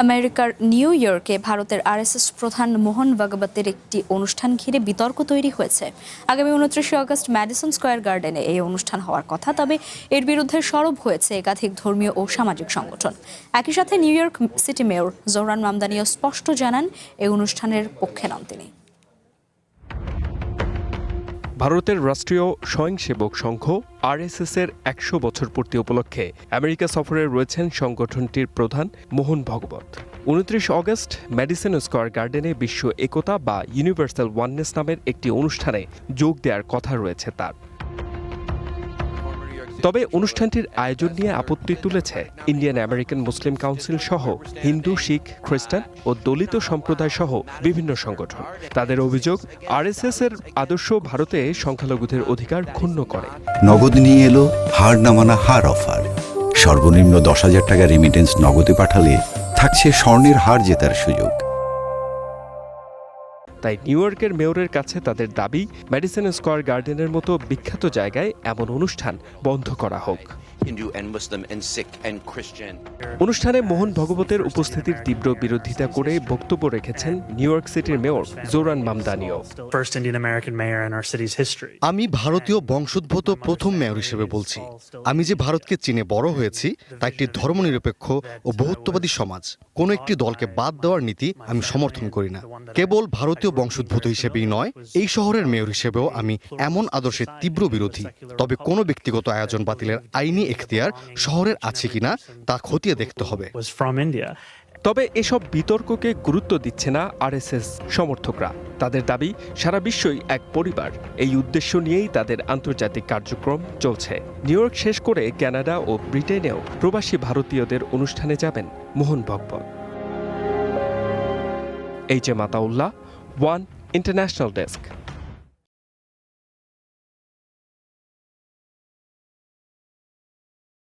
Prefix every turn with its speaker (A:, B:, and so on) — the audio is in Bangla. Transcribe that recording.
A: আমেরিকার নিউ ইয়র্কে ভারতের আরএসএস প্রধান মোহন ভাগবতের একটি অনুষ্ঠান ঘিরে বিতর্ক তৈরি হয়েছে। আগামী 29শে আগস্ট ম্যাডিসন স্কয়ার গার্ডেনে এই অনুষ্ঠান হওয়ার কথা, তবে এর বিরুদ্ধে সরব হয়েছে একাধিক ধর্মীয় ও সামাজিক সংগঠন। একই সাথে New York city mayor Zohran মামদানিও স্পষ্ট জানান এই অনুষ্ঠানের পক্ষে নন তিনি।
B: ভারতের রাষ্ট্রীয় স্বয়ংসেবক সংঘ আরএসএস এর ১০০ বছর পূর্তি উপলক্ষে আমেরিকা সফরে রয়েছেন সংগঠনটির প্রধান Mohan Bhagwat. ২৯ August Madison square গার্ডেনে বিশ্ব একতা বা ইউনিভার্সাল ওয়াননেস নামের একটি অনুষ্ঠানে যোগ দেওয়ার কথা রয়েছে তার। তবে অনুষ্ঠানটির আয়োজন নিয়ে আপত্তি তুলেছে ইন্ডিয়ান আমেরিকান মুসলিম কাউন্সিল সহ হিন্দু, শিখ, খ্রিস্টান ও দলিত সম্প্রদায় সহ বিভিন্ন সংগঠন। তাদের অভিযোগ, আরএসএস এর আদর্শ ভারতে সংখ্যালঘুদের অধিকার ক্ষুণ্ণ করে।
C: নগদ নিয়ে এলো হার না মানা হার অফার। সর্বনিম্ন ১০,০০০ টাকা রেমিটেন্স নগদে পাঠালে থাকছে স্বর্ণের হার জেতার সুযোগ।
B: তাই নিউ ইয়র্কের মেয়রের কাছে তাদের দাবি, ম্যাডিসন স্কয়ার গার্ডেনের মতো বিখ্যাত জায়গায় এমন অনুষ্ঠান বন্ধ করা হোক। অনুষ্ঠানে মোহন ভাগবতের উপস্থিতির তীব্র বিরোধিতা করে বক্তব্য রেখেছেন নিউ ইয়র্ক সিটির মেয়র জোহরান মামদানিও।
D: আমি ভারতীয় বংশোদ্ভূত প্রথম মেয়র হিসেবে বলছি, আমি যে ভারতকে চিনে বড় হয়েছি তা একটি ধর্মনিরপেক্ষ ও বহুত্ববাদী সমাজ। কোনো একটি দলকে বাদ দেওয়ার নীতি আমি সমর্থন করি না। কেবল ভারতীয় বংশোদ্ভূত হিসেবেই নয়, এই শহরের মেয়র হিসেবেও আমি এমন আদর্শের তীব্র বিরোধী। তবে কোনো ব্যক্তিগত আয়োজন বাতিলের আইনি এখতিয়ার শহরের আছে কিনা তা খতিয়ে দেখতে হবে।
B: তবে এসব বিতর্ককে গুরুত্ব দিচ্ছে না আরএসএস সমর্থকরা। তাদের দাবি, সারা বিশ্বই এক পরিবার। এই উদ্দেশ্য নিয়েই তাদের আন্তর্জাতিক কার্যক্রম চলছে। নিউ ইয়র্ক শেষ করে কানাডা ও ব্রিটেনেও প্রবাসী ভারতীয়দের অনুষ্ঠানে যাবেন Mohan Bhagwat. H M Ataullah, one international desk.